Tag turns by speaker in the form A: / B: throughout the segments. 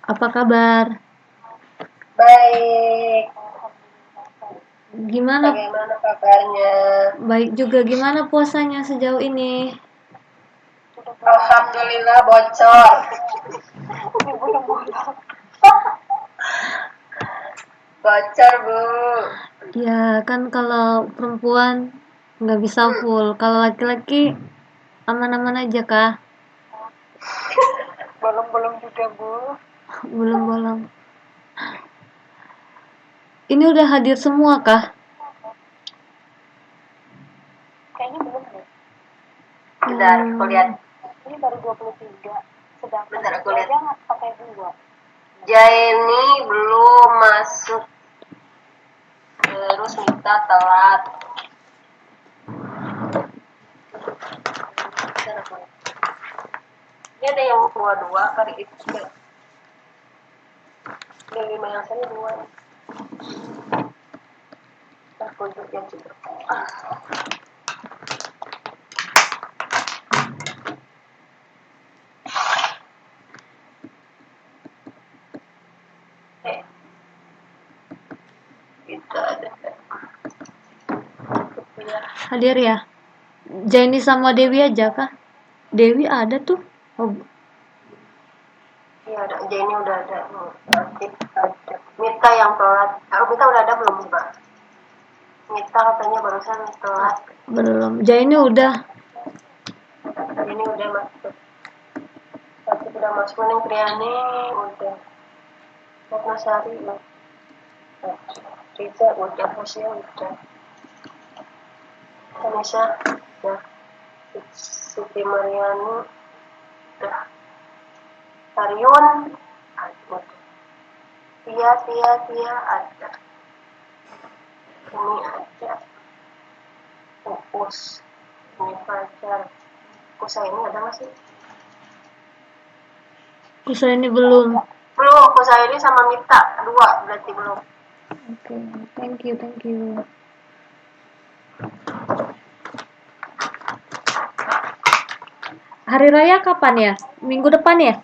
A: Apa kabar?
B: Baik,
A: Gimana?
B: bagaimana kabarnya?
A: Baik juga. Gimana puasanya sejauh ini?
B: Alhamdulillah bocor. Bocor, Bu.
A: Ya kan kalau perempuan nggak bisa full. Kalau laki-laki aman-aman aja kah?
B: Belum-belum juga, Bu.
A: Belum-belum. Ini udah hadir semua kah?
B: Kayaknya belum deh. Bentar, aku lihat. Ini baru 23. Sedangkan bentar, aku lihat. Nggak pakai 2. Jaini belum masuk. Terus Mita telat. Bentar, aku lihat. Ini ada yang 2-2 kali itu. Yang 5 yang sana 2. Aku yang juga. Kita ada.
A: Hadir ya? Jaini sama Dewi aja kah? Dewi ada tuh. Oh,
B: Iya ada, Jenny udah ada. Nanti ada. Mita yang telat. Mita udah ada belum, Mbak? Mita katanya barusan telat.
A: belum. Jaini udah.
B: Jenny udah masuk. Tapi udah masuk nih Triani udah. Ratnasari udah. Riza udah, Hosya udah. Kanisa udah. Siti Mariani udah. Tariun ada. Tia ada. Ini ada. Pupus. Ini pacar. Kusa ini ada nggak sih?
A: Kusa ini belum.
B: Belum, Kusa ini sama Mita. 2 berarti belum.
A: Oke, thank you, thank you. Hari raya kapan ya? Minggu depan ya?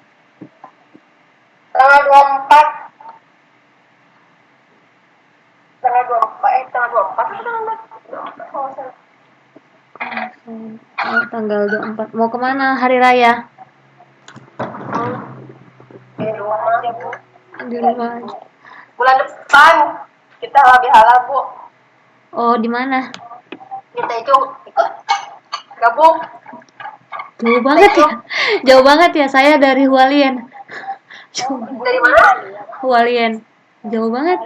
B: Tanggal 24. Tanggal 24. Tanggal 24. Tanggal 24.
A: Oh, tanggal 24. Mau kemana hari raya?
B: Di rumah aja, Bu.
A: Di rumah aja.
B: Bulan depan kita lebih halal, Bu.
A: Oh, di mana?
B: Kita itu ikut gabung.
A: Jauh banget ya. Jauh banget ya. Saya dari Hualien.
B: Dari mana?
A: Hualien. Jauh banget.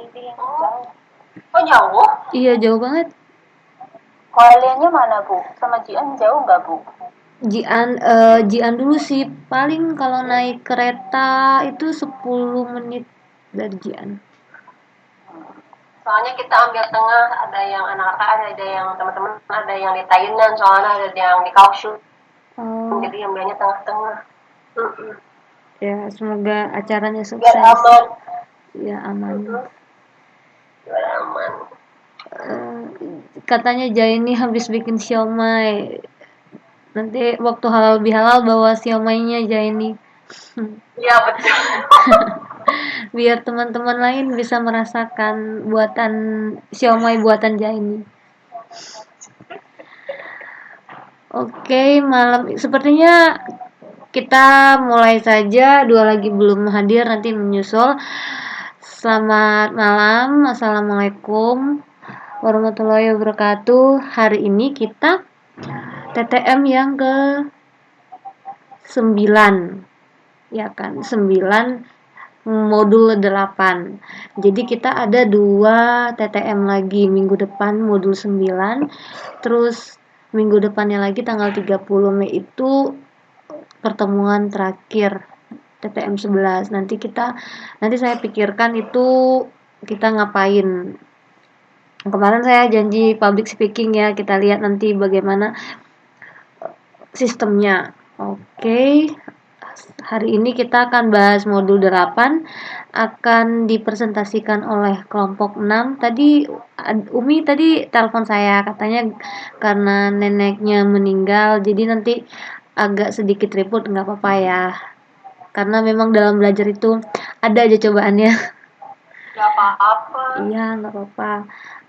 B: Oh jauh?
A: Iya, jauh banget.
B: Kualiannya mana, Bu? Sama Jian jauh nggak, Bu?
A: Jian dulu sih. Paling kalau naik kereta itu 10 menit dari Jian.
B: Soalnya kita ambil tengah, ada yang anak-anak, ada yang teman-teman, ada yang di Tainan, soalnya ada yang di Kaohsiung.
A: Oh,
B: Jadi ambilnya tengah-tengah.
A: ya semoga acaranya
B: Biar
A: sukses.
B: aman.
A: Ya aman.
B: Biar aman.
A: Eh, Katanya Jaini habis bikin siomay. Nanti waktu halal bihalal bawa siomaynya Jaini.
B: Iya betul.
A: Biar teman-teman lain bisa merasakan buatan siomay buatan Jaini. Oke, malam sepertinya kita mulai saja. Dua lagi belum hadir, nanti menyusul. Selamat malam, assalamualaikum warahmatullahi wabarakatuh. Hari ini kita TTM yang ke 9, ya kan, 9 modul 8. Jadi kita ada 2 TTM lagi minggu depan modul 9. Terus minggu depannya lagi tanggal 30 Mei itu pertemuan terakhir TTM 11. Nanti saya pikirkan itu kita ngapain. Kemarin saya janji public speaking ya, kita lihat nanti bagaimana sistemnya. Oke. Hari ini kita akan bahas modul 8, akan dipresentasikan oleh kelompok 6. Tadi Umi tadi telepon saya, katanya karena neneknya meninggal, jadi nanti agak sedikit ribut, nggak apa-apa ya. karena memang dalam belajar itu ada aja cobaannya.
B: Gak apa-apa.
A: Iya, nggak apa-apa.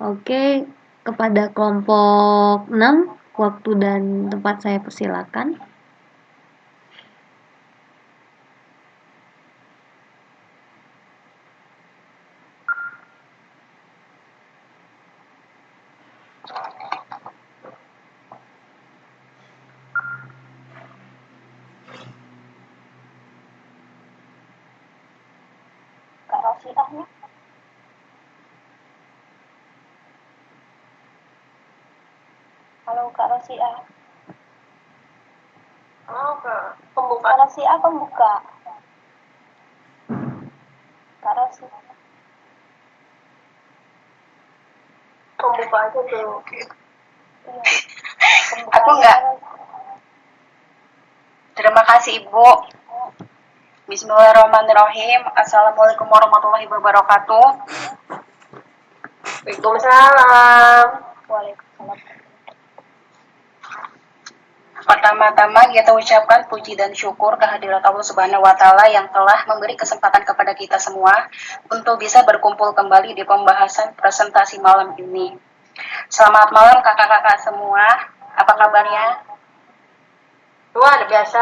A: Oke, kepada kelompok 6, waktu dan tempat saya persilakan.
B: Kak Rosiahnya. Halo Kak Rosiah. Oh, Kak. Pembuka. Kak Rosiah pembuka. Kak Rosiah. Pembuka aja tuh. Iya.
C: Aku enggak. Terima kasih Ibu. Bismillahirrahmanirrahim. Assalamualaikum warahmatullahi wabarakatuh.
B: Waalaikumsalam. Waalaikumsalam.
C: Pertama-tama kita ucapkan puji dan syukur kehadirat Allah Subhanahu wa Ta'ala yang telah memberi kesempatan kepada kita semua untuk bisa berkumpul kembali di pembahasan presentasi malam ini. Selamat malam kakak-kakak semua. Apa kabarnya?
B: Luar biasa.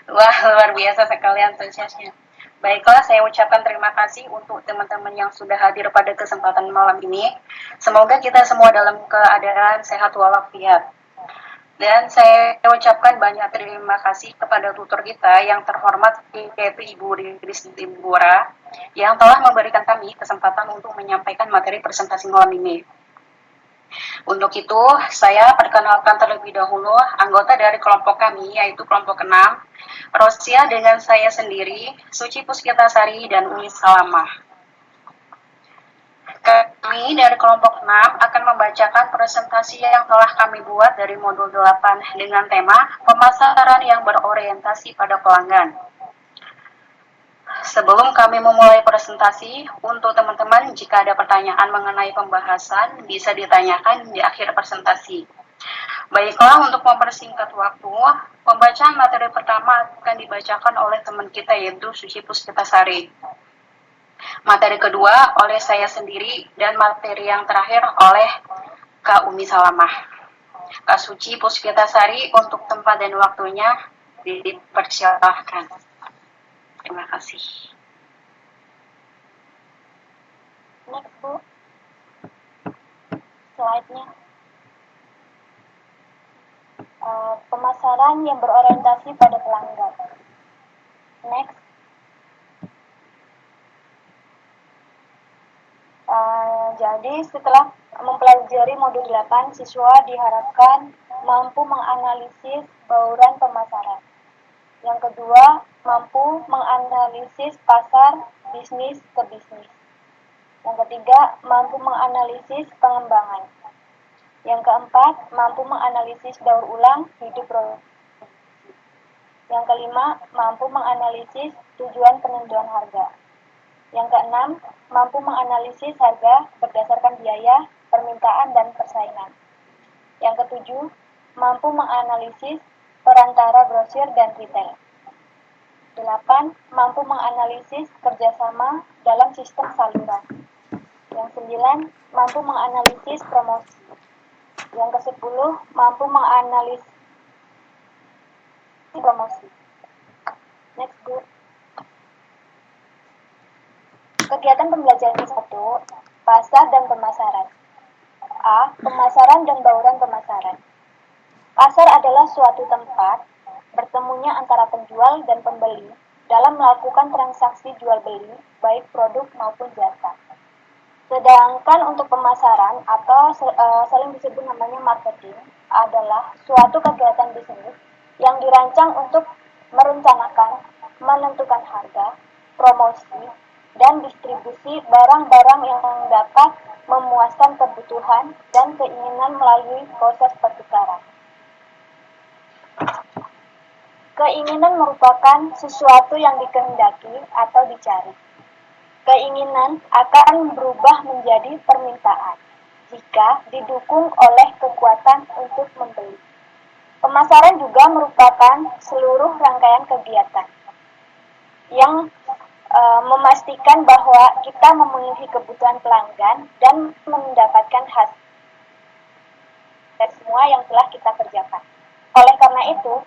C: Wah, luar biasa sekali antusiasnya. Baiklah, saya ucapkan terima kasih untuk teman-teman yang sudah hadir pada kesempatan malam ini. Semoga kita semua dalam keadaan sehat walafiat. Dan saya ucapkan banyak terima kasih kepada tutor kita yang terhormat, yaitu Ibu Riris Timbura, yang telah memberikan kami kesempatan untuk menyampaikan materi presentasi malam ini. Untuk itu, saya perkenalkan terlebih dahulu anggota dari kelompok kami, yaitu kelompok 6, Rosia dengan saya sendiri, Suci Puspitasari, dan Umi Salamah. Kami dari kelompok 6 akan membacakan presentasi yang telah kami buat dari modul 8 dengan tema pemasaran yang berorientasi pada pelanggan. Sebelum kami memulai presentasi, untuk teman-teman jika ada pertanyaan mengenai pembahasan bisa ditanyakan di akhir presentasi. Baiklah, untuk mempersingkat waktu, pembacaan materi pertama akan dibacakan oleh teman kita yaitu Suci Puspitasari. Materi kedua oleh saya sendiri dan materi yang terakhir oleh Kak Umi Salamah. Kak Suci Puspitasari untuk tempat dan waktunya dipersilahkan. Terima kasih.
B: Next, Bu. Slide-nya. Pemasaran yang berorientasi pada pelanggan. Next. Jadi setelah mempelajari modul 8, siswa diharapkan mampu menganalisis bauran pemasaran. Yang kedua, mampu menganalisis pasar bisnis ke bisnis. Yang ketiga, mampu menganalisis pengembangan. Yang keempat, mampu menganalisis daur ulang hidup produksi. Yang kelima, mampu menganalisis tujuan penentuan harga. Yang keenam, mampu menganalisis harga berdasarkan biaya, permintaan, dan persaingan. Yang ketujuh, mampu menganalisis perantara grosir dan retail. 8. Mampu menganalisis kerjasama dalam sistem saluran. Yang 9. Mampu menganalisis promosi. Yang ke-10, mampu menganalisis promosi. Next, Bu. Kegiatan pembelajaran 1, pasar dan pemasaran. A. Pemasaran dan bauran pemasaran. Pasar adalah suatu tempat bertemunya antara penjual dan pembeli dalam melakukan transaksi jual beli, baik produk maupun jasa. Sedangkan untuk pemasaran atau sering disebut namanya marketing adalah suatu kegiatan bisnis yang dirancang untuk merencanakan, menentukan harga, promosi, dan distribusi barang-barang yang dapat memuaskan kebutuhan dan keinginan melalui proses pertukaran. Keinginan merupakan sesuatu yang dikehendaki atau dicari. Keinginan akan berubah menjadi permintaan jika didukung oleh kekuatan untuk membeli. Pemasaran juga merupakan seluruh rangkaian kegiatan yang memastikan bahwa kita memenuhi kebutuhan pelanggan dan mendapatkan hasil semua yang telah kita kerjakan. Oleh karena itu,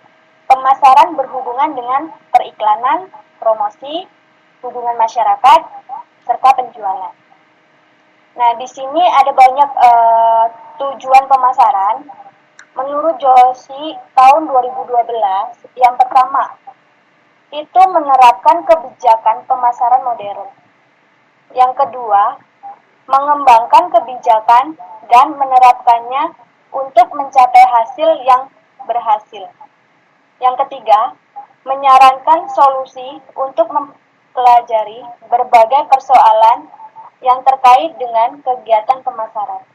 B: pemasaran berhubungan dengan periklanan, promosi, hubungan masyarakat, serta penjualan. Nah, di sini ada banyak tujuan pemasaran. Menurut Joshi tahun 2012, yang pertama itu menerapkan kebijakan pemasaran modern. Yang kedua, mengembangkan kebijakan dan menerapkannya untuk mencapai hasil yang berhasil. Yang ketiga, menyarankan solusi untuk mempelajari berbagai persoalan yang terkait dengan kegiatan pemasaran.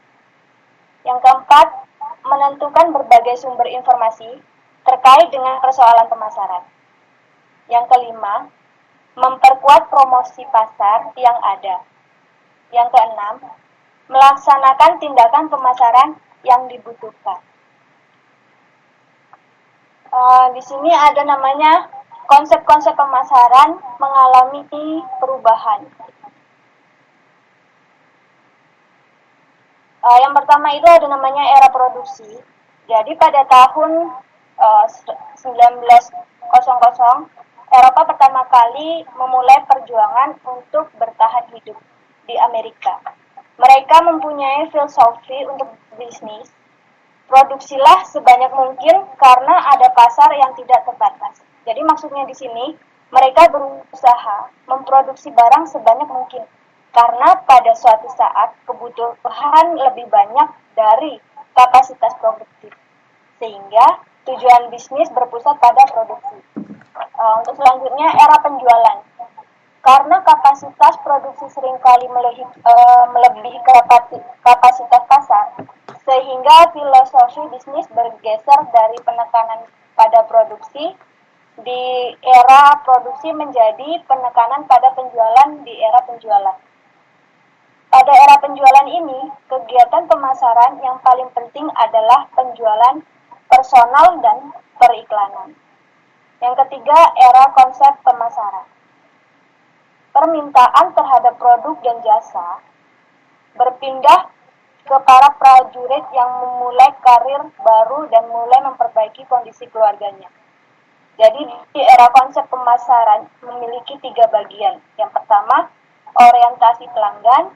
B: Yang keempat, menentukan berbagai sumber informasi terkait dengan persoalan pemasaran. Yang kelima, memperkuat promosi pasar yang ada. Yang keenam, melaksanakan tindakan pemasaran yang dibutuhkan. Di sini ada namanya konsep-konsep pemasaran mengalami perubahan. Yang pertama itu ada namanya era produksi. Jadi pada tahun 1900, Eropa pertama kali memulai perjuangan untuk bertahan hidup di Amerika. Mereka mempunyai filosofi untuk bisnis. Produksilah sebanyak mungkin karena ada pasar yang tidak terbatas. Jadi maksudnya di sini mereka berusaha memproduksi barang sebanyak mungkin karena pada suatu saat kebutuhan lebih banyak dari kapasitas produktif. Sehingga tujuan bisnis berpusat pada produksi. Untuk selanjutnya era penjualan. Karena kapasitas produksi seringkali melebihi kapasitas pasar, sehingga filosofi bisnis bergeser dari penekanan pada produksi di era produksi menjadi penekanan pada penjualan di era penjualan. Pada era penjualan ini, kegiatan pemasaran yang paling penting adalah penjualan personal dan periklanan. Yang ketiga, era konsep pemasaran. Permintaan terhadap produk dan jasa berpindah ke para prajurit yang memulai karir baru dan mulai memperbaiki kondisi keluarganya. Jadi di era konsep pemasaran memiliki 3 bagian. Yang pertama, orientasi pelanggan,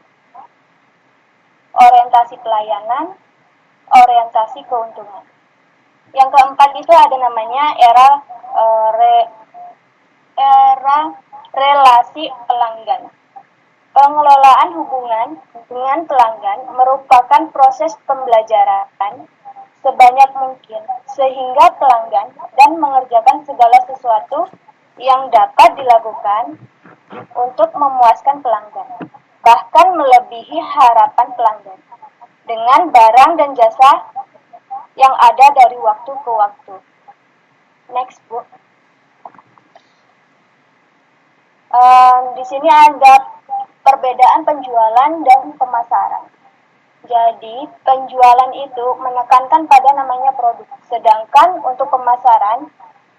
B: orientasi pelayanan, orientasi keuntungan. Yang keempat itu ada namanya era relasi pelanggan. Pengelolaan hubungan dengan pelanggan merupakan proses pembelajaran sebanyak mungkin sehingga pelanggan dan mengerjakan segala sesuatu yang dapat dilakukan untuk memuaskan pelanggan, bahkan melebihi harapan pelanggan dengan barang dan jasa yang ada dari waktu ke waktu. Next, Bu. Di sini ada perbedaan penjualan dan pemasaran. Jadi, penjualan itu menekankan pada namanya produk, sedangkan untuk pemasaran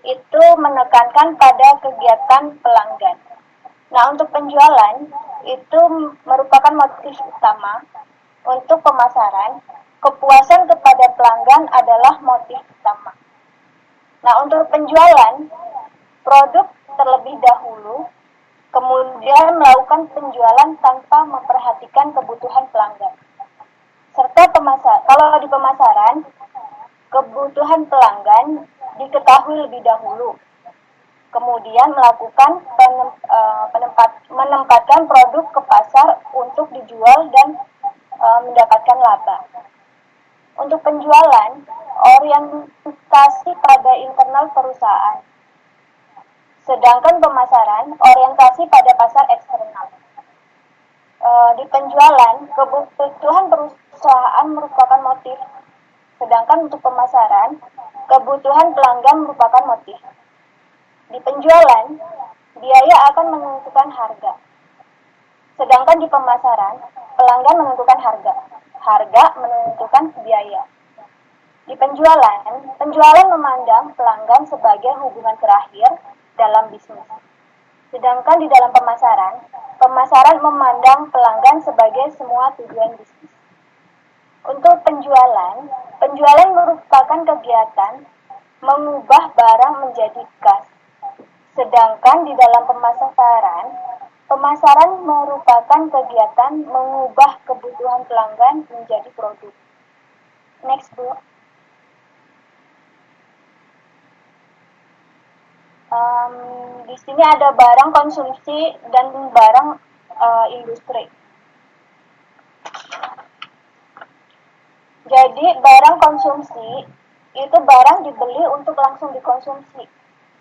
B: itu menekankan pada kegiatan pelanggan. Nah, untuk penjualan itu merupakan motif utama. Untuk pemasaran, kepuasan kepada pelanggan adalah motif utama. Nah, untuk penjualan, produk terlebih dahulu, kemudian melakukan penjualan tanpa memperhatikan kebutuhan pelanggan. Serta kalau di pemasaran, kebutuhan pelanggan diketahui lebih dahulu. Kemudian melakukan menempatkan produk ke pasar untuk dijual dan mendapatkan laba. Untuk penjualan, orientasi pada internal perusahaan. Sedangkan pemasaran, orientasi pada pasar eksternal. Di penjualan, kebutuhan perusahaan merupakan motif. Sedangkan untuk pemasaran, kebutuhan pelanggan merupakan motif. Di penjualan, biaya akan menentukan harga. Sedangkan di pemasaran, pelanggan menentukan harga. Harga menentukan biaya. Di penjualan memandang pelanggan sebagai hubungan terakhir dalam bisnis. Sedangkan di dalam pemasaran, pemasaran memandang pelanggan sebagai semua tujuan bisnis. Untuk penjualan, penjualan merupakan kegiatan mengubah barang menjadi kas. Sedangkan di dalam pemasaran, pemasaran merupakan kegiatan mengubah kebutuhan pelanggan menjadi produk. Next, Bu. Di sini ada barang konsumsi dan barang industri. Jadi barang konsumsi itu barang dibeli untuk langsung dikonsumsi.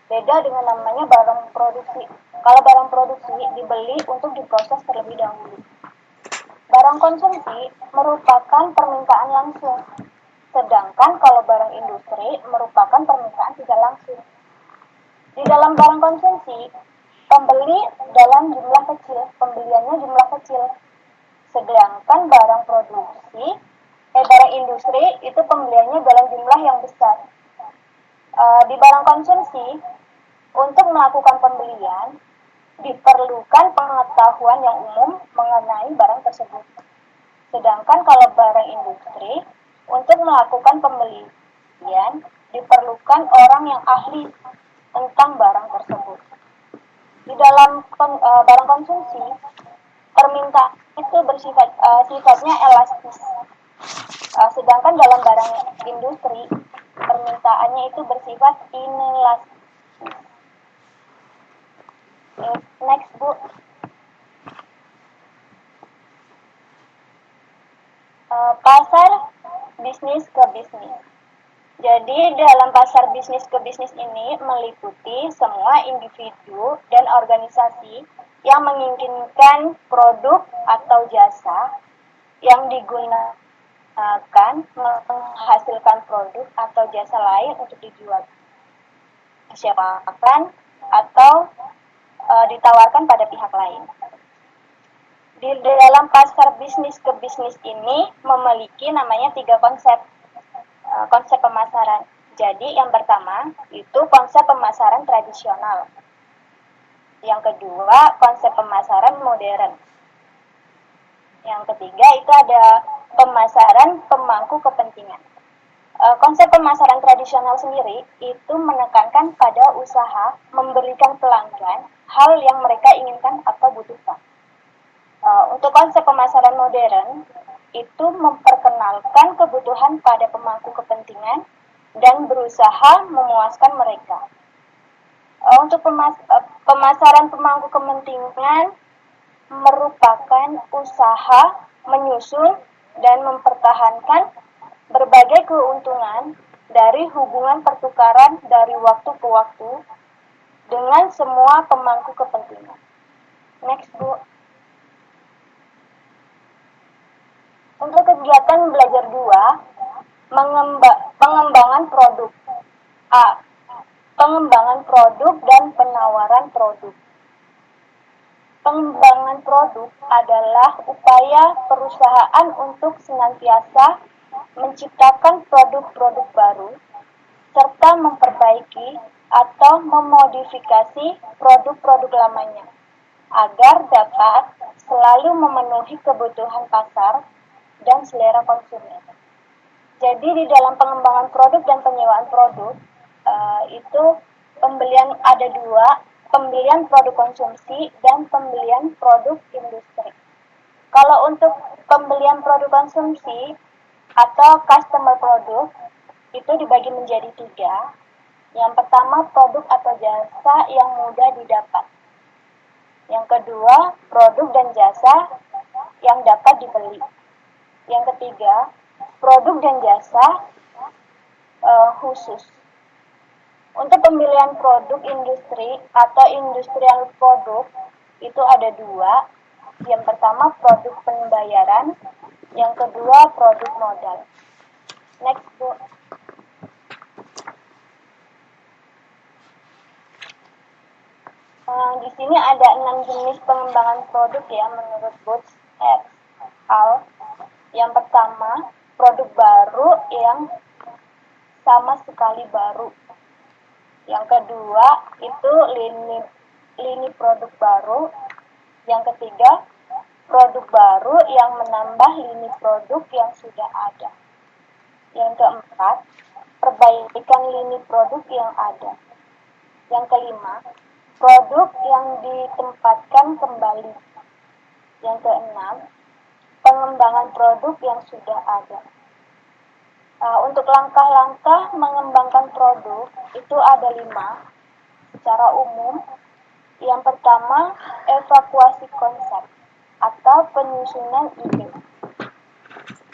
B: Beda dengan namanya barang produksi. Kalau barang produksi dibeli untuk diproses terlebih dahulu. Barang konsumsi merupakan permintaan langsung. Sedangkan kalau barang industri merupakan permintaan tidak langsung. Di dalam barang konsumsi, pembeli dalam jumlah kecil, pembeliannya jumlah kecil. Sedangkan barang produksi, barang industri itu pembeliannya dalam jumlah yang besar. Di barang konsumsi, untuk melakukan pembelian, diperlukan pengetahuan yang umum mengenai barang tersebut. Sedangkan kalau barang industri, untuk melakukan pembelian, diperlukan orang yang ahli tentang barang tersebut. Di dalam barang konsumsi, permintaan itu sifatnya elastis. Sedangkan dalam barang industri, permintaannya itu bersifat inelastis. Next, Bu. Pasar bisnis ke bisnis. Jadi dalam pasar bisnis ke bisnis ini meliputi semua individu dan organisasi yang menginginkan produk atau jasa yang digunakan menghasilkan produk atau jasa lain untuk dijual, disiapkan atau ditawarkan pada pihak lain. Di dalam pasar bisnis ke bisnis ini memiliki namanya 3 konsep pemasaran. Jadi yang pertama itu konsep pemasaran tradisional. Yang kedua konsep pemasaran modern. Yang ketiga itu ada pemasaran pemangku kepentingan. Konsep pemasaran tradisional sendiri itu menekankan pada usaha memberikan pelanggan hal yang mereka inginkan atau butuhkan. Untuk konsep pemasaran modern itu memperkenalkan kebutuhan pada pemangku kepentingan dan berusaha memuaskan mereka. Untuk pemasaran pemangku kepentingan merupakan usaha menyusun dan mempertahankan berbagai keuntungan dari hubungan pertukaran dari waktu ke waktu dengan semua pemangku kepentingan. Next, Bu. Untuk kegiatan belajar 2, pengembangan produk. A. Pengembangan produk dan penawaran produk. Pengembangan produk adalah upaya perusahaan untuk senantiasa menciptakan produk-produk baru serta memperbaiki atau memodifikasi produk-produk lamanya agar dapat selalu memenuhi kebutuhan pasar dan selera konsumen. Jadi di dalam pengembangan produk dan penyewaan produk itu pembelian ada 2, pembelian produk konsumsi dan pembelian produk industri. Kalau untuk pembelian produk konsumsi atau customer product itu dibagi menjadi 3. Yang pertama produk atau jasa yang mudah didapat. Yang kedua produk dan jasa yang dapat dibeli. Yang ketiga produk dan jasa khusus. Untuk pemilihan produk industri atau industrial produk itu ada 2. Yang pertama produk pembayaran, yang kedua produk modal. Next, Bu. Di sini ada 6 jenis pengembangan produk ya menurut Booth et al. Yang pertama produk baru yang sama sekali baru. Yang kedua itu lini produk baru. Yang ketiga, produk baru yang menambah lini produk yang sudah ada. Yang keempat, perbaikan lini produk yang ada. Yang kelima, produk yang ditempatkan kembali. Yang keenam, pengembangan produk yang sudah ada. Untuk langkah-langkah mengembangkan produk itu ada 5 secara umum. Yang pertama, evakuasi konsep atau penyusunan ide.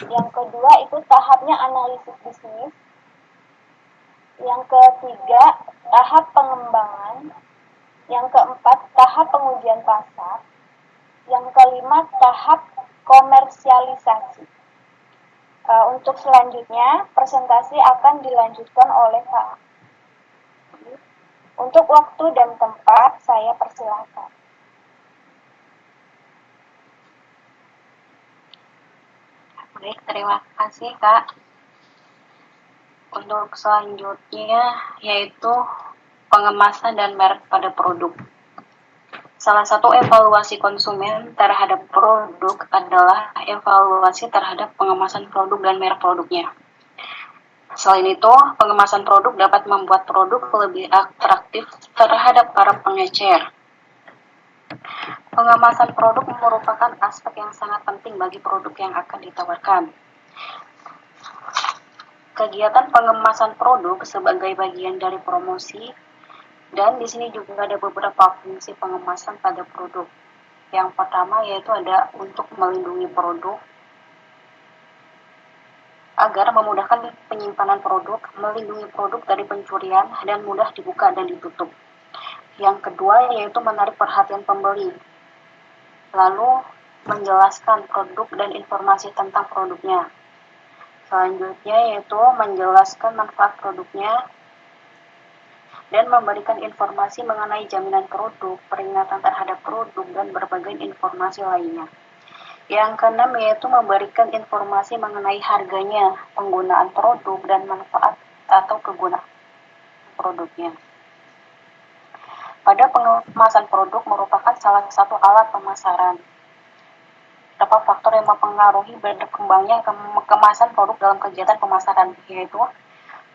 B: Yang kedua itu tahapnya analisis bisnis. Yang ketiga, tahap pengembangan. Yang keempat, tahap pengujian pasar. Yang kelima, tahap komersialisasi. Untuk selanjutnya, presentasi akan dilanjutkan oleh Kak. Untuk waktu dan tempat, saya persilakan.
C: Baik, terima kasih Kak. Untuk selanjutnya yaitu pengemasan dan merek pada produk. Salah satu evaluasi konsumen terhadap produk adalah evaluasi terhadap pengemasan produk dan merek produknya. Selain itu, pengemasan produk dapat membuat produk lebih atraktif terhadap para pengecer. Pengemasan produk merupakan aspek yang sangat penting bagi produk yang akan ditawarkan. Kegiatan pengemasan produk sebagai bagian dari promosi, dan di sini juga ada beberapa fungsi pengemasan pada produk. Yang pertama yaitu ada untuk melindungi produk agar memudahkan penyimpanan produk, melindungi produk dari pencurian dan mudah dibuka dan ditutup. Yang kedua yaitu menarik perhatian pembeli, lalu menjelaskan produk dan informasi tentang produknya. Selanjutnya yaitu menjelaskan manfaat produknya dan memberikan informasi mengenai jaminan produk, peringatan terhadap produk, dan berbagai informasi lainnya. Yang keenam yaitu memberikan informasi mengenai harganya, penggunaan produk, dan manfaat atau kegunaan produknya. Pada pengemasan produk merupakan salah satu alat pemasaran. Beberapa faktor yang mempengaruhi berkembangnya kemasan produk dalam kegiatan pemasaran, yaitu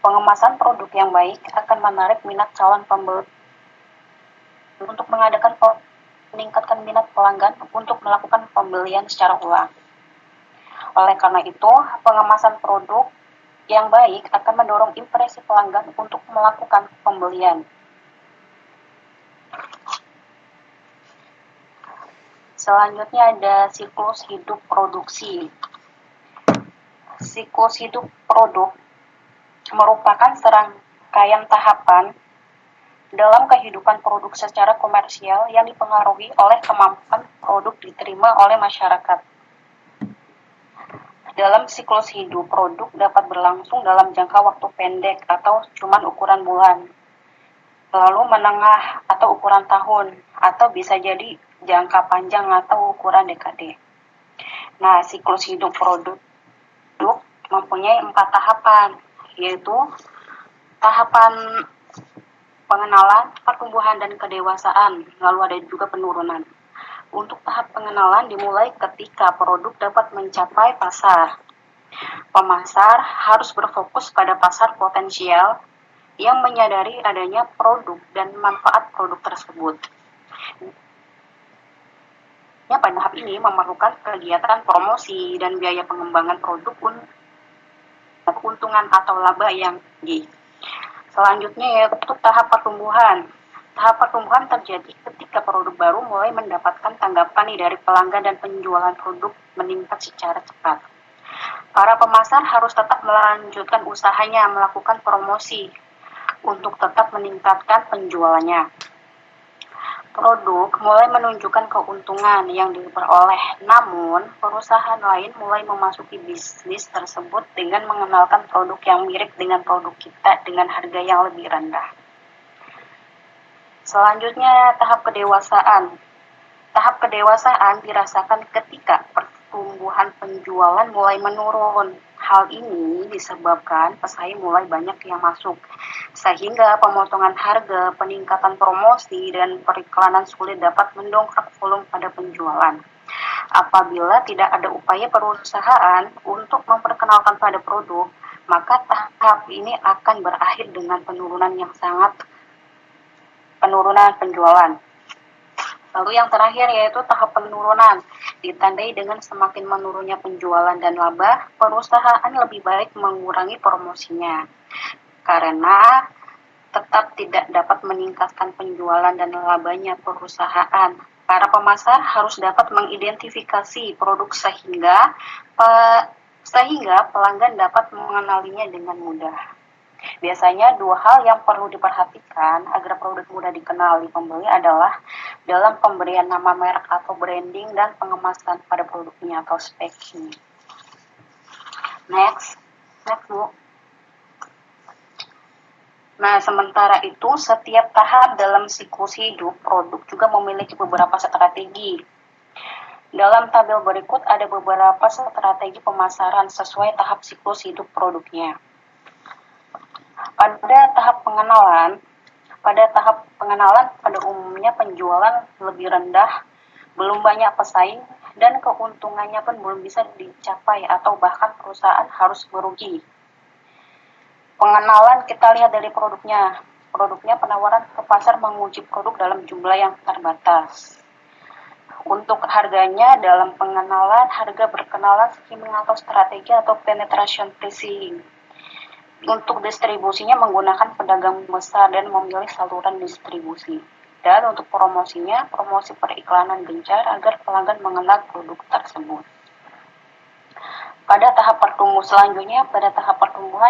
C: pengemasan produk yang baik akan menarik minat calon pembeli untuk meningkatkan minat pelanggan untuk melakukan pembelian secara ulang. Oleh karena itu, pengemasan produk yang baik akan mendorong impresi pelanggan untuk melakukan pembelian. Selanjutnya ada siklus hidup produksi. Siklus hidup produk merupakan serangkaian tahapan dalam kehidupan produk secara komersial yang dipengaruhi oleh kemampuan produk diterima oleh masyarakat. Dalam siklus hidup, produk dapat berlangsung dalam jangka waktu pendek atau cuma ukuran bulan, lalu menengah atau ukuran tahun, atau bisa jadi jangka panjang atau ukuran dekade. Nah, siklus hidup produk mempunyai 4 tahapan, yaitu tahapan pengenalan, pertumbuhan, dan kedewasaan, lalu ada juga penurunan. Untuk tahap pengenalan dimulai ketika produk dapat mencapai pasar. Pemasar harus berfokus pada pasar potensial yang menyadari adanya produk dan manfaat produk tersebut. Pada tahap ini memerlukan kegiatan promosi dan biaya pengembangan produk untuk keuntungan atau laba yang tinggi. Selanjutnya yaitu tahap pertumbuhan. Tahap pertumbuhan terjadi ketika produk baru mulai mendapatkan tanggapan dari pelanggan dan penjualan produk meningkat secara cepat. Para pemasar harus tetap melanjutkan usahanya melakukan promosi untuk tetap meningkatkan penjualannya. Produk mulai menunjukkan keuntungan yang diperoleh, namun perusahaan lain mulai memasuki bisnis tersebut dengan mengenalkan produk yang mirip dengan produk kita dengan harga yang lebih rendah. Selanjutnya, tahap kedewasaan. Tahap kedewasaan dirasakan ketika pertumbuhan penjualan mulai menurun. hal ini disebabkan pesaing mulai banyak yang masuk, sehingga pemotongan harga, peningkatan promosi, dan periklanan sulit dapat mendongkrak volume pada penjualan. Apabila tidak ada upaya perusahaan untuk memperkenalkan pada produk, maka tahap ini akan berakhir dengan penurunan penjualan. Lalu yang terakhir yaitu tahap penurunan, ditandai dengan semakin menurunnya penjualan dan laba, perusahaan lebih baik mengurangi promosinya, karena tetap tidak dapat meningkatkan penjualan dan labanya perusahaan. Para pemasar harus dapat mengidentifikasi produk sehingga pelanggan dapat mengenalinya dengan mudah. Biasanya dua hal yang perlu diperhatikan agar produk mudah dikenali pembeli adalah dalam pemberian nama merek atau branding dan pengemasan pada produknya atau speknya. Next Bu. Nah, sementara itu setiap tahap dalam siklus hidup produk juga memiliki beberapa strategi. Dalam tabel berikut ada beberapa strategi pemasaran sesuai tahap siklus hidup produknya. Pada tahap pengenalan, pada umumnya penjualan lebih rendah, belum banyak pesaing, dan keuntungannya pun belum bisa dicapai atau bahkan perusahaan harus merugi. Pengenalan kita lihat dari produknya. Produknya penawaran ke pasar menguji produk dalam jumlah yang terbatas. Untuk harganya dalam pengenalan, harga berkenalan, skimming atau strategi atau penetration pricing. Untuk distribusinya menggunakan pedagang besar dan memilih saluran distribusi. Dan untuk promosinya, promosi periklanan gencar agar pelanggan mengenal produk tersebut. Pada tahap pertumbuhan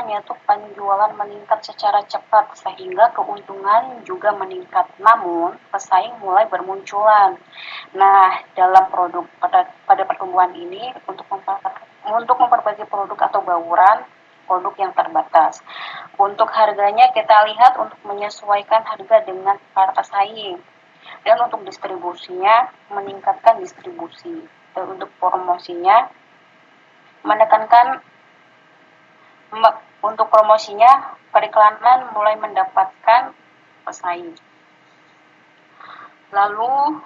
C: yaitu penjualan meningkat secara cepat sehingga keuntungan juga meningkat. Namun, pesaing mulai bermunculan. Nah, dalam pada pertumbuhan ini untuk memperbaiki produk atau bauran produk yang terbatas. Untuk harganya kita lihat untuk menyesuaikan harga dengan para pesaing. Dan untuk distribusinya meningkatkan distribusi. Dan untuk promosinya untuk promosinya periklanan mulai mendapatkan pesaing. Lalu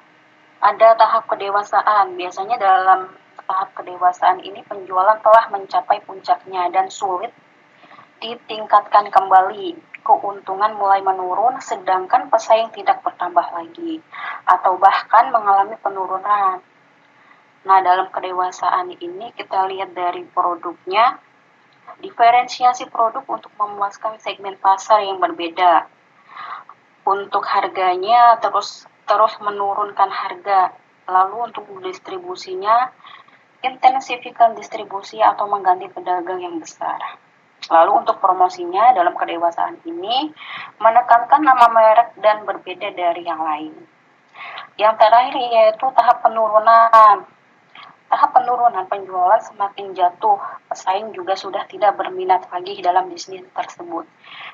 C: ada tahap kedewasaan. Biasanya dalam tahap kedewasaan ini penjualan telah mencapai puncaknya dan sulit ditingkatkan kembali. Keuntungan mulai menurun sedangkan pesaing tidak bertambah lagi atau bahkan mengalami penurunan. Nah, dalam kedewasaan ini kita lihat dari produknya, diferensiasi produk untuk memuaskan segmen pasar yang berbeda. Untuk harganya terus menurunkan harga. Lalu untuk distribusinya, intensifikasi distribusi atau mengganti pedagang yang besar. Lalu untuk promosinya dalam kedewasaan ini, menekankan nama merek dan berbeda dari yang lain. Yang terakhir yaitu tahap penurunan. Tahap penurunan penjualan semakin jatuh, pesaing juga sudah tidak berminat lagi dalam bisnis tersebut.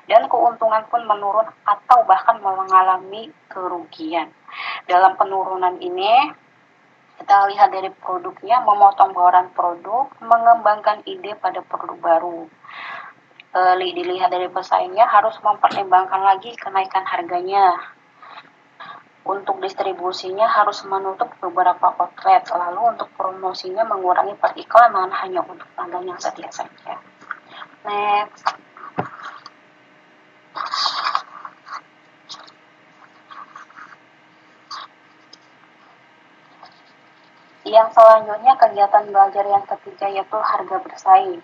C: Dan keuntungan pun menurun atau bahkan mengalami kerugian. Dalam penurunan ini, kita lihat dari produknya, memotong bauran produk, mengembangkan ide pada produk baru. Dilihat dari pesaingnya harus mempertimbangkan lagi kenaikan harganya. Untuk distribusinya harus menutup beberapa outlet, lalu untuk promosinya mengurangi periklanan hanya untuk pelanggan yang setia saja. Next. Yang selanjutnya kegiatan belajar yang ketiga yaitu harga bersaing.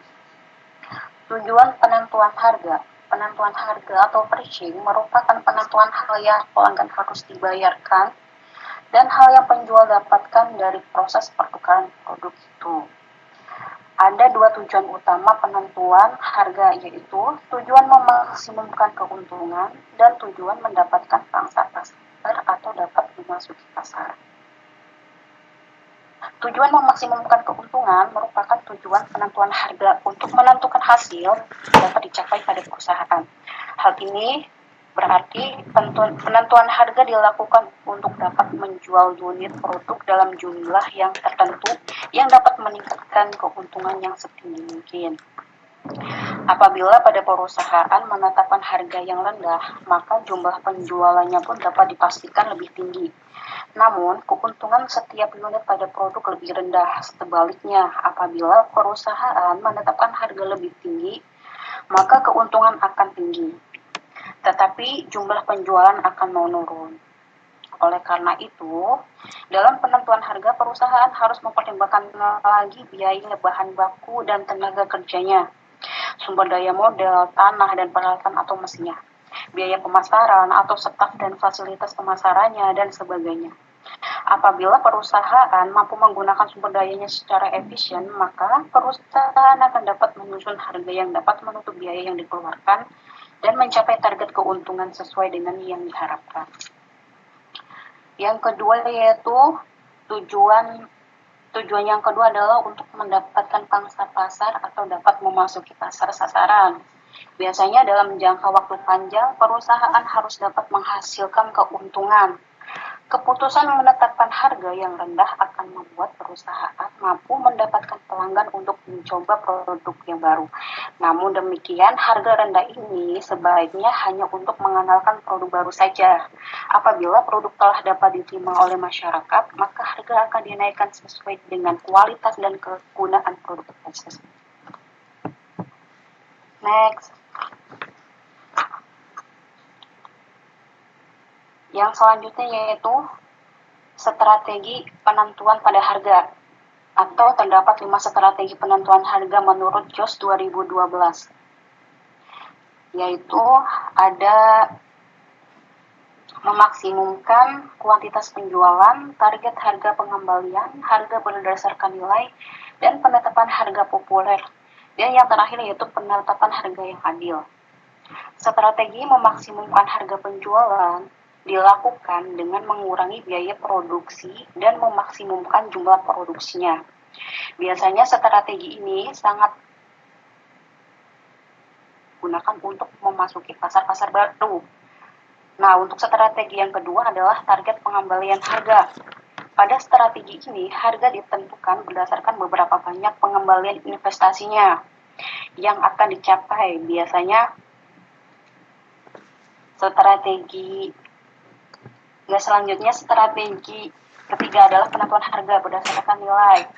C: Tujuan penentuan harga atau pricing merupakan penentuan hal yang pelanggan harus dibayarkan dan hal yang penjual dapatkan dari proses pertukaran produk itu. Ada dua tujuan utama penentuan harga, yaitu tujuan memaksimumkan keuntungan dan tujuan mendapatkan pangsa pasar atau dapat memasuki pasar. Tujuan memaksimumkan keuntungan merupakan tujuan penentuan harga untuk menentukan hasil dapat dicapai pada perusahaan. Hal ini berarti penentuan harga dilakukan untuk dapat menjual unit produk dalam jumlah yang tertentu yang dapat meningkatkan keuntungan yang setinggi mungkin. Apabila pada perusahaan menetapkan harga yang rendah, maka jumlah penjualannya pun dapat dipastikan lebih tinggi. Namun, keuntungan setiap unit pada produk lebih rendah. Sebaliknya, apabila perusahaan menetapkan harga lebih tinggi, maka keuntungan akan tinggi. Tetapi jumlah penjualan akan menurun. Oleh karena itu, dalam penentuan harga, perusahaan harus mempertimbangkan lagi biaya bahan baku dan tenaga kerjanya, sumber daya modal, tanah dan peralatan atau mesinnya, biaya pemasaran atau staf dan fasilitas pemasarannya, dan sebagainya. Apabila perusahaan mampu menggunakan sumber dayanya secara efisien, maka perusahaan akan dapat menyusun harga yang dapat menutup biaya yang dikeluarkan dan mencapai target keuntungan sesuai dengan yang diharapkan. Yang kedua yaitu tujuan yang kedua adalah untuk mendapatkan pangsa pasar atau dapat memasuki pasar sasaran. Biasanya dalam jangka waktu panjang, perusahaan harus dapat menghasilkan keuntungan. Keputusan menetapkan harga yang rendah akan membuat perusahaan mampu mendapatkan pelanggan untuk mencoba produk yang baru. Namun demikian, harga rendah ini sebaiknya hanya untuk mengenalkan produk baru saja. Apabila produk telah dapat diterima oleh masyarakat, maka harga akan dinaikkan sesuai dengan kualitas dan kegunaan produk tersebut. Next. Yang selanjutnya yaitu strategi penentuan pada harga, atau terdapat 5 strategi penentuan harga menurut JOS 2012, yaitu ada memaksimumkan kuantitas penjualan, target harga pengembalian, harga berdasarkan nilai, dan penetapan harga populer. Dan yang terakhir yaitu penetapan harga yang adil. Strategi memaksimumkan harga penjualan dilakukan dengan mengurangi biaya produksi dan memaksimumkan jumlah produksinya. Biasanya strategi ini sangat digunakan untuk memasuki pasar-pasar baru. Nah, untuk strategi yang kedua adalah target pengembalian harga. Pada strategi ini, harga ditentukan berdasarkan beberapa banyak pengembalian investasinya yang akan dicapai. Biasanya selanjutnya strategi ketiga adalah penentuan harga berdasarkan nilai.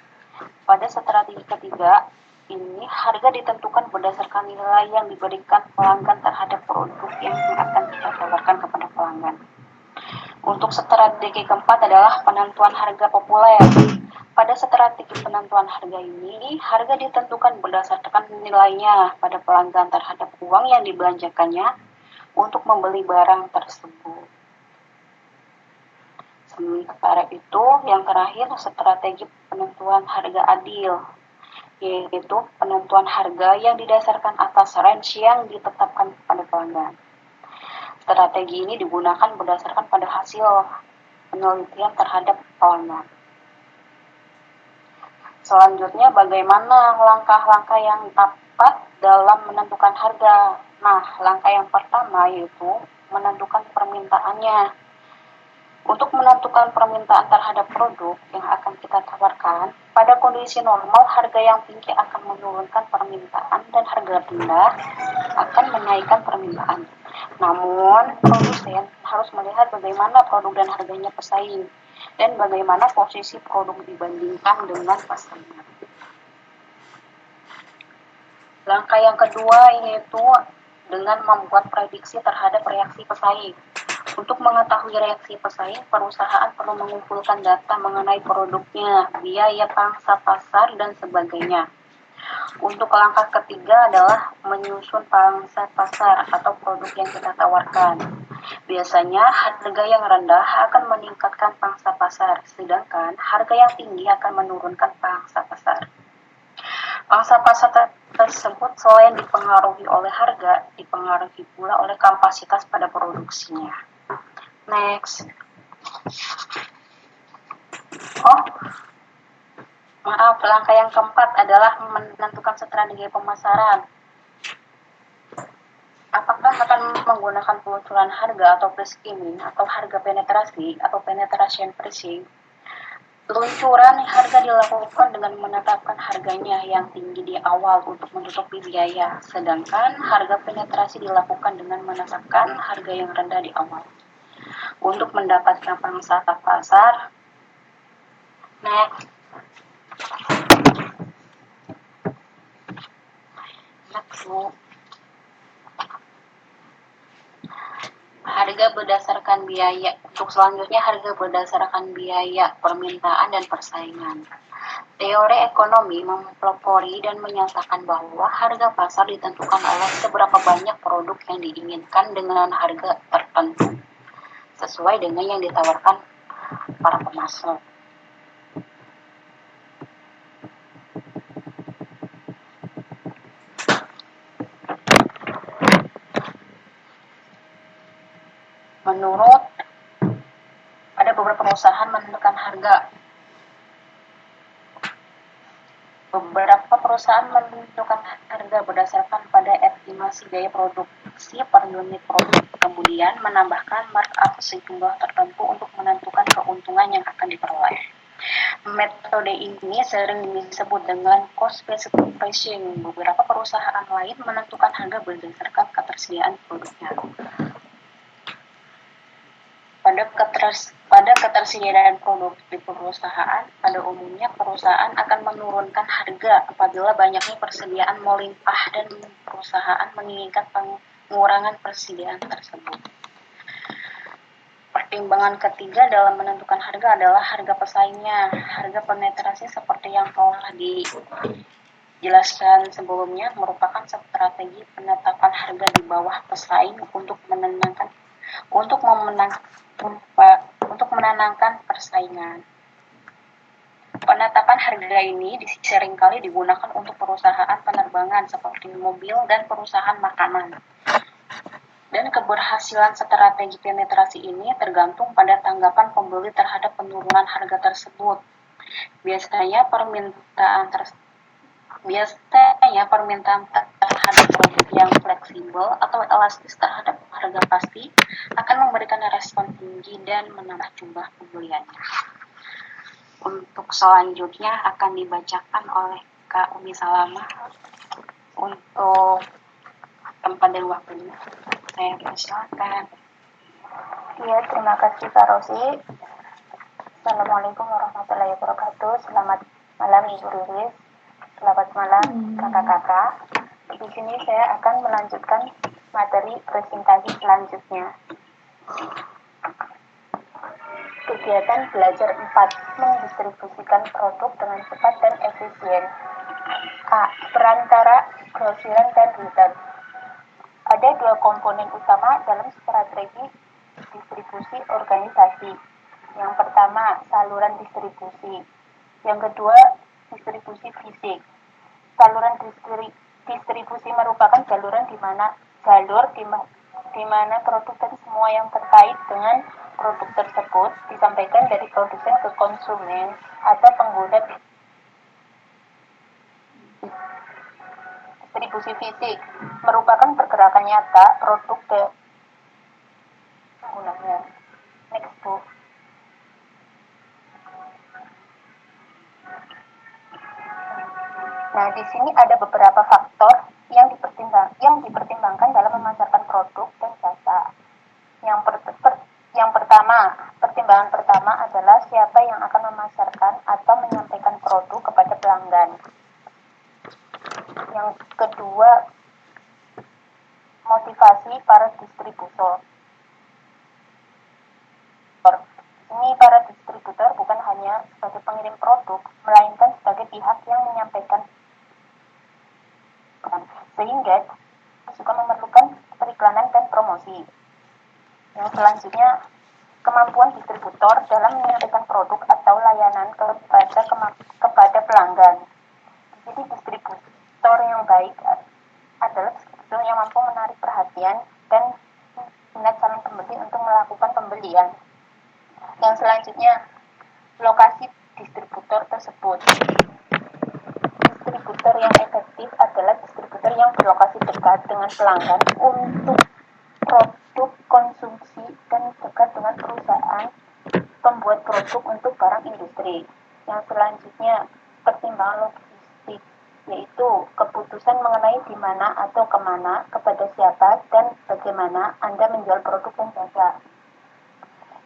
C: Pada strategi ketiga ini, harga ditentukan berdasarkan nilai yang diberikan pelanggan terhadap produk yang akan kita tawarkan kepada pelanggan. Untuk strategi keempat adalah penentuan harga populer. Pada strategi penentuan harga ini, harga ditentukan berdasarkan nilainya pada pelanggan terhadap uang yang dibelanjakannya untuk membeli barang tersebut. Sementara itu, yang terakhir strategi penentuan harga adil, yaitu penentuan harga yang didasarkan atas range yang ditetapkan pada pelanggan. Strategi ini digunakan berdasarkan pada hasil penelitian terhadap pelanggan. Selanjutnya, bagaimana langkah-langkah yang tepat dalam menentukan harga? Nah, langkah yang pertama yaitu menentukan permintaannya. Untuk menentukan permintaan terhadap produk yang akan kita tawarkan, pada kondisi normal harga yang tinggi akan menurunkan permintaan dan harga rendah akan menaikkan permintaan. Namun, produsen harus melihat bagaimana produk dan harganya pesaing dan bagaimana posisi produk dibandingkan dengan pesaing. Langkah yang kedua yaitu dengan membuat prediksi terhadap reaksi pesaing. Untuk mengetahui reaksi pesaing, perusahaan perlu mengumpulkan data mengenai produknya, biaya pangsa pasar, dan sebagainya. Untuk langkah ketiga adalah menyusun pangsa pasar atau produk yang kita tawarkan. Biasanya harga yang rendah akan meningkatkan pangsa pasar, sedangkan harga yang tinggi akan menurunkan pangsa pasar. Pangsa pasar tersebut selain dipengaruhi oleh harga, dipengaruhi pula oleh kapasitas pada produksinya. Next. Langkah yang keempat adalah menentukan strategi pemasaran. Apakah akan menggunakan peluncuran harga atau price skimming atau harga penetrasi atau penetration pricing? Peluncuran harga dilakukan dengan menetapkan harganya yang tinggi di awal untuk menutupi biaya, sedangkan harga penetrasi dilakukan dengan menetapkan harga yang rendah di awal untuk mendapatkan pangsa pasar. Next, Bu. Harga berdasarkan biaya. Untuk selanjutnya harga berdasarkan biaya, permintaan dan persaingan. Teori ekonomi mempelopori dan menyatakan bahwa harga pasar ditentukan oleh seberapa banyak produk yang diinginkan dengan harga tertentu, sesuai dengan yang ditawarkan para pemasok. Menurut ada beberapa perusahaan menentukan harga. Beberapa perusahaan menentukan harga berdasarkan pada estimasi biaya produksi per unit produk, kemudian menambahkan markup sejumlah tertentu untuk menentukan keuntungan yang akan diperoleh. Metode ini sering disebut dengan cost-based pricing. Beberapa perusahaan lain menentukan harga berdasarkan ketersediaan produknya. Pada ketersediaan produk di perusahaan, pada umumnya perusahaan akan menurunkan harga apabila banyaknya persediaan melimpah dan perusahaan menginginkan pengurangan persediaan tersebut. Pertimbangan ketiga dalam menentukan harga adalah harga pesaingnya. Harga penetrasi seperti yang telah dijelaskan sebelumnya merupakan strategi penetapan harga di bawah pesaing untuk menenangkan persaingan. Penetapan harga ini seringkali digunakan untuk perusahaan penerbangan seperti mobil dan perusahaan makanan. Dan keberhasilan strategi penetrasi ini tergantung pada tanggapan pembeli terhadap penurunan harga tersebut. Biasanya permintaan terhadap produk yang fleksibel atau elastis terhadap harga pasti akan memberikan respon tinggi dan menambah jumlah pembeliannya. Untuk selanjutnya akan dibacakan oleh Kak Umi Salamah. Untuk tempat dan waktunya saya persilakan.
B: Ya, terima kasih Kak Rosi. Assalamualaikum warahmatullahi wabarakatuh. Selamat malam Ibu Riris. Selamat malam kakak-kakak. Di sini saya akan melanjutkan materi presentasi selanjutnya. Kegiatan belajar 4, mendistribusikan produk dengan cepat dan efisien. A. Perantara, grosiran dan retail. Ada dua komponen utama dalam strategi distribusi organisasi. Yang pertama, saluran distribusi. Yang kedua, distribusi fisik. Saluran distribusi merupakan saluran di mana produk dan semua yang terkait dengan produk tersebut disampaikan dari produsen ke konsumen atau pengguna. Distribusi fisik merupakan pergerakan nyata produk ke penggunanya. Next, Bu. Nah, di sini ada beberapa faktor yang dipertimbangkan dalam memasarkan produk dan jasa. Pertimbangan pertama adalah siapa yang akan memasarkan atau menyampaikan produk kepada pelanggan. Yang kedua, motivasi para distributor. Ini para distributor bukan hanya sebagai pengirim produk, melainkan sebagai pihak yang menyampaikan, sehingga juga memerlukan periklanan dan promosi. Yang selanjutnya, kemampuan distributor dalam menyampaikan produk atau layanan kepada pelanggan. Jadi distributor yang baik adalah distributor yang mampu menarik perhatian dan minat calon pembeli untuk melakukan pembelian. Yang selanjutnya, lokasi distributor tersebut. Distributor yang efektif adalah distributor yang berlokasi dekat dengan pelanggan untuk produk konsumsi dan dekat dengan perusahaan pembuat produk untuk barang industri. Yang selanjutnya, pertimbangan logistik, yaitu keputusan mengenai di mana atau kemana, kepada siapa, dan bagaimana Anda menjual produk dan jasa.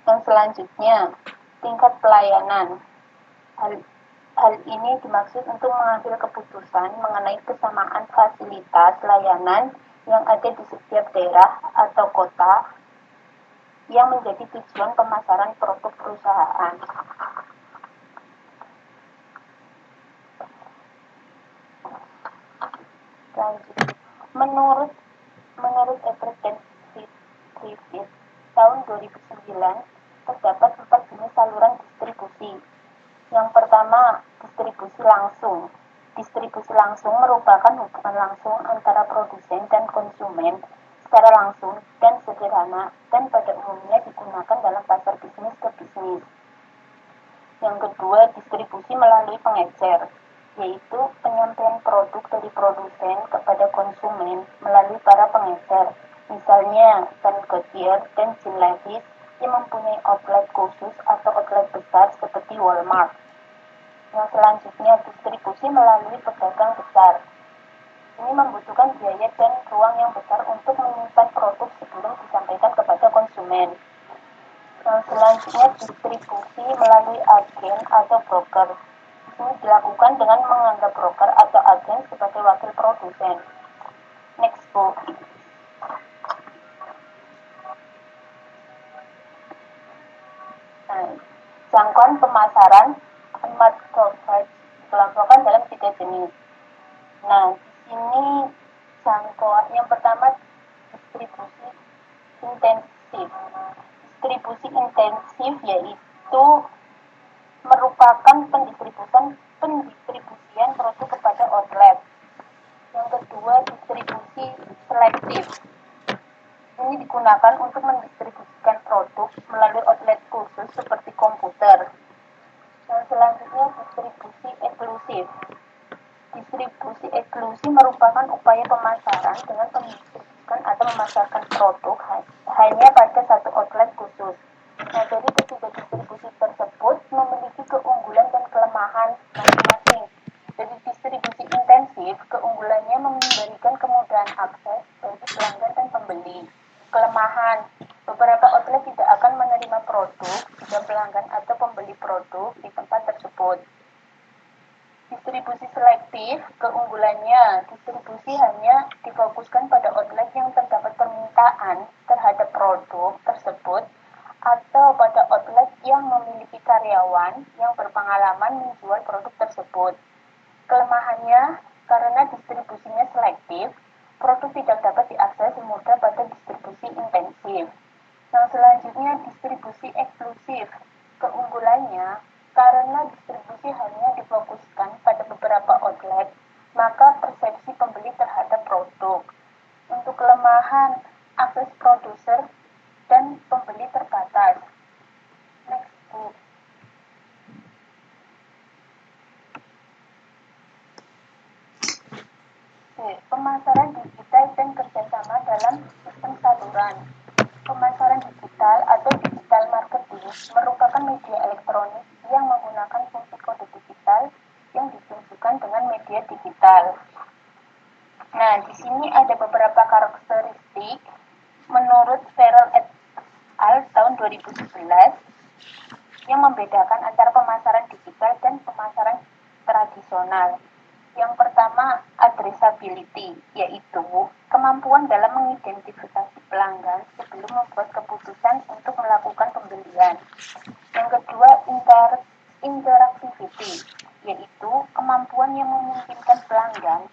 B: Yang selanjutnya, tingkat pelayanan. Hal ini dimaksud untuk mengambil keputusan mengenai kesamaan fasilitas layanan yang ada di setiap daerah atau kota yang menjadi tujuan pemasaran produk perusahaan. Lanjut. Menurut Everett dan Griffith tahun 2009, terdapat 4 jenis saluran distribusi. Yang pertama, distribusi langsung. Distribusi langsung merupakan hubungan langsung antara produsen dan konsumen secara langsung dan sederhana dan pada umumnya digunakan dalam pasar bisnis ke bisnis. Yang kedua, distribusi melalui pengecer, yaitu penyampaian produk dari produsen kepada konsumen melalui para pengecer. Misalnya, Van Gouttier dan Jean Levis yang mempunyai outlet khusus atau outlet besar seperti Walmart. Yang selanjutnya, distribusi melalui pedagang besar. Ini membutuhkan biaya dan ruang yang besar untuk menyimpan produk sebelum disampaikan kepada konsumen. Yang selanjutnya, distribusi melalui agen atau broker. Ini dilakukan dengan menganggap broker atau agen sebagai wakil produsen. Next book. Jangkauan pemasaran market coverage dikelompokkan dalam 3 jenis. Nah, di sini jangkauan yang pertama distribusi intensif. Distribusi intensif yaitu merupakan pendistribusian produk kepada outlet. Yang kedua, distribusi selektif. Ini digunakan untuk mendistribusikan produk melalui outlet khusus seperti komputer. Yang selanjutnya, distribusi eksklusif. Distribusi eksklusif merupakan upaya pemasaran dengan mendistribusikan atau memasarkan produk hanya pada satu outlet khusus. Nah, jadi ketiga distribusi tersebut memiliki keunggulan dan kelemahan masing-masing. Jadi distribusi intensif, keunggulannya memberikan kemudahan akses bagi pelanggan dan pembeli. Kelemahan, beberapa outlet tidak akan menerima produk jika pelanggan atau pembeli produk di tempat tersebut. Distribusi selektif, keunggulannya distribusi hanya difokuskan pada outlet yang terdapat permintaan terhadap produk tersebut atau pada outlet yang memiliki karyawan yang berpengalaman menjual produk tersebut. Kelemahannya, karena distribusinya selektif, produk tidak dapat diakses semudah pada distribusi intensif. Yang selanjutnya, distribusi eksklusif. Keunggulannya, karena distribusi hanya difokuskan pada beberapa outlet, maka persepsi pembeli terhadap produk. Untuk kelemahan, akses produser dan pembeli terbatas. Next book. Pemasaran digital dan kerjasama dalam sistem saluran. Pemasaran digital atau digital marketing merupakan media elektronik yang menggunakan fungsi kode digital yang ditunjukkan dengan media digital. Nah, di sini ada beberapa karakteristik menurut Farrell et al. Tahun 2011 yang membedakan antara pemasaran digital dan pemasaran tradisional. Yang pertama, addressability, yaitu kemampuan dalam mengidentifikasi pelanggan sebelum membuat keputusan untuk melakukan pembelian. Yang kedua, interactivity, yaitu kemampuan yang memungkinkan pelanggan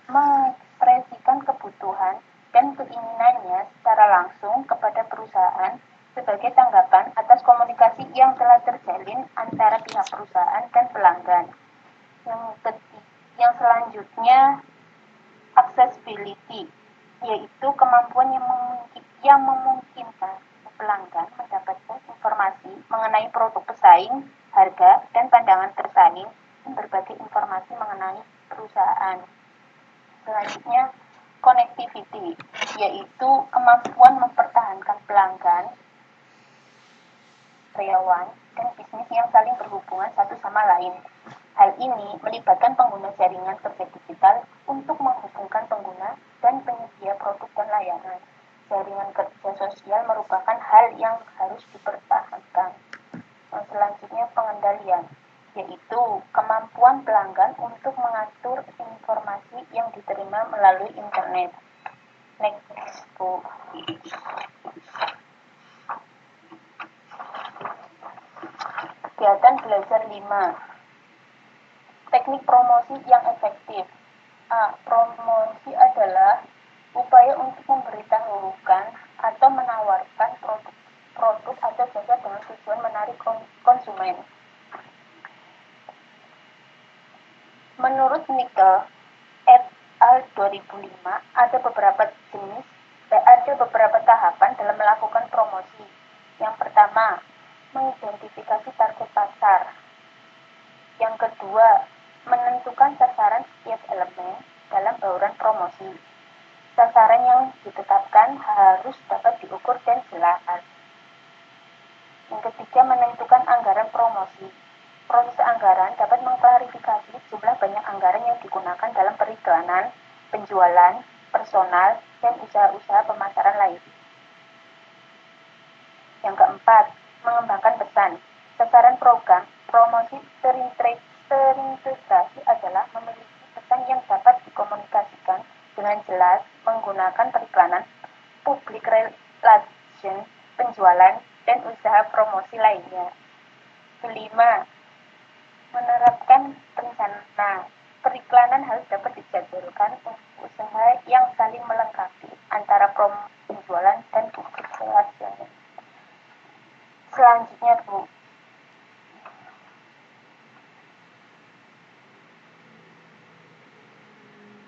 B: mengekspresikan kebutuhan dan keinginannya secara langsung kepada perusahaan sebagai tanggapan atas komunikasi yang telah terjalin antara pihak perusahaan dan pelanggan. Yang selanjutnya, accessibility, yaitu kemampuan yang memungkinkan pelanggan mendapatkan informasi mengenai produk pesaing, harga, dan pandangan tersaing, dan berbagai informasi mengenai perusahaan. Selanjutnya, connectivity, yaitu kemampuan mempertahankan pelanggan, karyawan,
C: dan bisnis yang saling berhubungan satu sama lain. Hal ini melibatkan pengguna jaringan kerja digital untuk menghubungkan pengguna dan penyedia produk dan layanan. Jaringan kerja sosial merupakan hal yang harus dipertahankan. Selanjutnya pengendalian, yaitu kemampuan pelanggan untuk mengatur informasi yang diterima melalui internet. Next, Bu. Kegiatan belajar 5. Teknik promosi yang efektif. A. Promosi adalah upaya untuk memberitahukan atau menawarkan produk atau jasa dengan tujuan menarik konsumen. Menurut Nickel et al. 2005, ada beberapa tahapan dalam melakukan promosi. Yang pertama, mengidentifikasi target pasar. Yang kedua, menentukan sasaran setiap elemen dalam bauran promosi. Sasaran yang ditetapkan harus dapat diukur dan jelas. Yang ketiga, menentukan anggaran promosi. Proses anggaran dapat mengklarifikasi jumlah banyak anggaran yang digunakan dalam periklanan, penjualan, personal, dan usaha-usaha pemasaran lain. Yang keempat, mengembangkan pesan. Sasaran program promosi terintegrasi adalah memiliki pesan yang dapat dikomunikasikan dengan jelas menggunakan periklanan, public relation, penjualan, dan usaha promosi lainnya. Kelima, menerapkan rencana. Periklanan harus dapat dijadwalkan untuk usaha yang saling melengkapi antara penjualan dan public relation. Selanjutnya, Bu.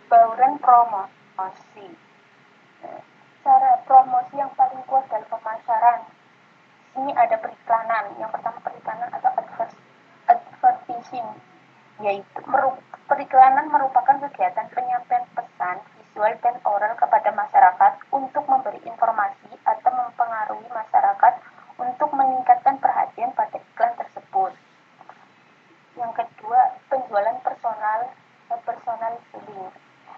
C: Bauran promosi. Cara promosi yang paling kuat dalam pemasaran. Ini ada periklanan. Yang pertama periklanan atau advertising, yaitu periklanan merupakan kegiatan penyampaian pesan visual dan oral kepada masyarakat untuk memberi informasi atau mempengaruhi masyarakat untuk meningkatkan perhatian pada iklan tersebut. Yang kedua, penjualan personal atau personal selling.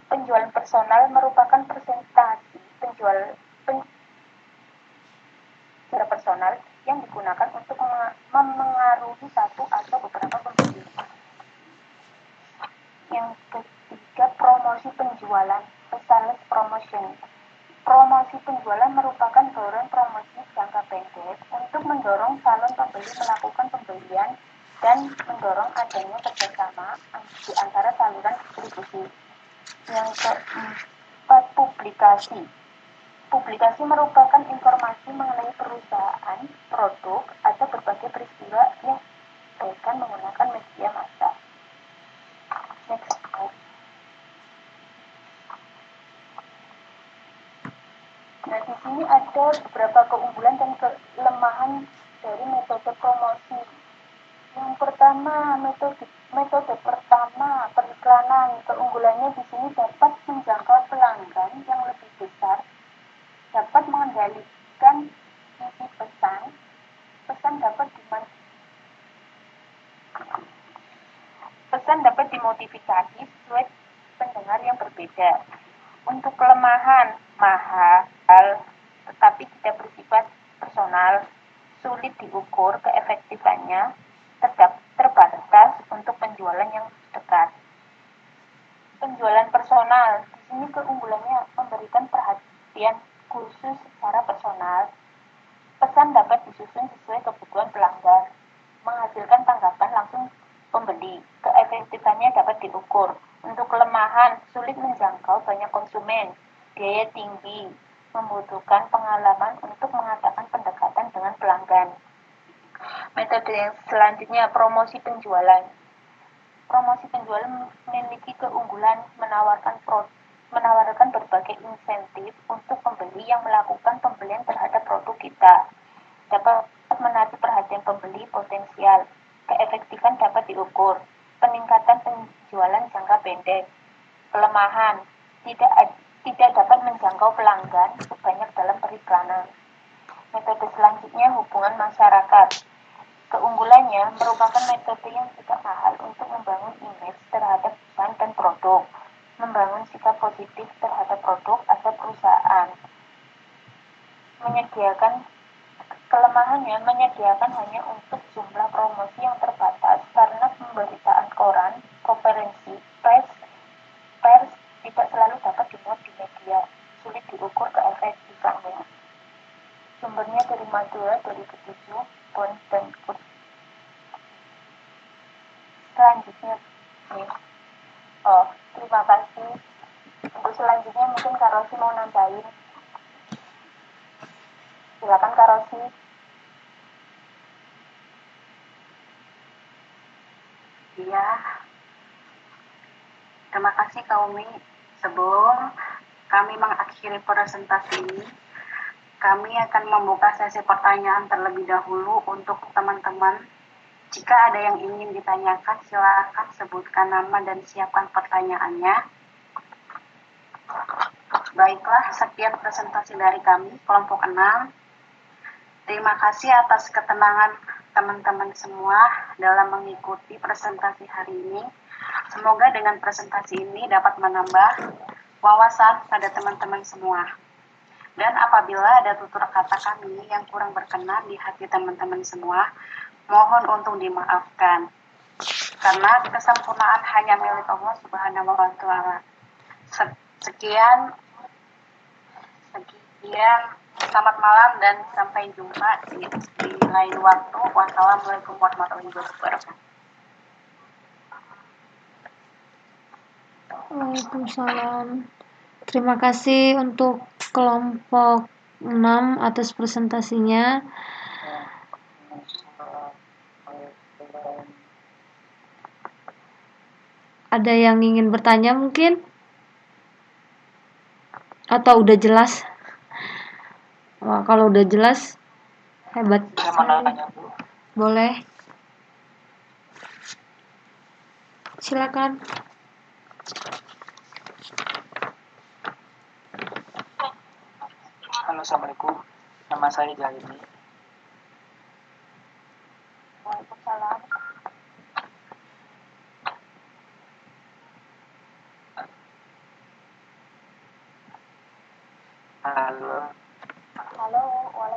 C: Penjualan personal merupakan presentasi secara personal yang digunakan untuk memengaruhi satu atau beberapa pembeli. Yang ketiga, promosi penjualan, sales promotion. Promosi penjualan merupakan bauran promosi jangka pendek untuk mendorong calon pembeli melakukan pembelian dan mendorong adanya kerjasama di antara saluran distribusi. Yang keempat, publikasi. Publikasi merupakan informasi mengenai perusahaan, produk, atau berbagai peristiwa yang disampaikan menggunakan media massa. Next slide. Nah, di sini ada beberapa keunggulan dan kelemahan dari metode promosi. Yang pertama, metode pertama, periklanan. Keunggulannya di sini dapat menjangkau pelanggan yang lebih besar, dapat mengendalikan isi pesan dapat dimodifikasi sesuai pendengar yang berbeda. Untuk kelemahan, mahal, tetapi tidak bersifat personal, sulit diukur keefektifannya, terbatas untuk penjualan yang dekat. Penjualan personal, di sini keunggulannya memberikan perhatian khusus secara personal. Pesan dapat disusun sesuai kebutuhan pelanggan, menghasilkan tanggapan langsung pembeli. Keefektifannya dapat diukur. Untuk kelemahan, sulit menjangkau banyak konsumen, biaya tinggi, membutuhkan pengalaman untuk mengadakan pendekatan dengan pelanggan. Metode yang selanjutnya, promosi penjualan. Promosi penjualan memiliki keunggulan menawarkan berbagai insentif untuk pembeli yang melakukan pembelian terhadap produk kita. Dapat menarik perhatian pembeli potensial. Keefektifan dapat diukur. Peningkatan penjualan jangka pendek. Kelemahan, tidak dapat menjangkau pelanggan sebanyak dalam periklanan. Metode selanjutnya, hubungan masyarakat.
B: Keunggulannya merupakan metode yang tidak mahal untuk membangun image terhadap perusahaan dan produk, membangun sikap positif terhadap produk atau perusahaan. Kelemahannya menyediakan hanya untuk jumlah promosi yang terbatas karena pemberitaan koran, konferensi, pers tidak selalu dapat dimuat di media, sulit diukur keefektifannya. Sumbernya dari Madura 2007, Bond dan Kurt. Selanjutnya nih. Terima kasih. Untuk selanjutnya mungkin Kak Rosi mau nambahin. Silakan Kak Rosi.
C: Iya. Terima kasih Kak Umi. Sebelum kami mengakhiri presentasi ini, kami akan membuka sesi pertanyaan terlebih dahulu untuk teman-teman. Jika ada yang ingin ditanyakan, silakan sebutkan nama dan siapkan pertanyaannya. Baiklah, sekian presentasi dari kami, kelompok 6. Terima kasih atas ketenangan teman-teman semua dalam mengikuti presentasi hari ini. Semoga dengan presentasi ini dapat menambah wawasan pada teman-teman semua. Dan apabila ada tutur kata kami yang kurang berkenan di hati teman-teman semua, mohon untuk dimaafkan. Karena kesempurnaan hanya milik Allah Subhanahu wa Ta'ala. Sekian, selamat malam dan sampai jumpa di lain waktu. Wassalamualaikum warahmatullahi wabarakatuh.
A: Waalaikumsalam. Terima kasih untuk kelompok 6 atas presentasinya. Ada yang ingin bertanya mungkin? Atau udah jelas? Wah, kalau udah jelas, hebat sekali. Boleh. Silakan.
D: Halo, Assalamualaikum. Nama saya Jalini.
B: Waalaikumsalam.
D: Halo.
B: Halo, waalaikumsalam.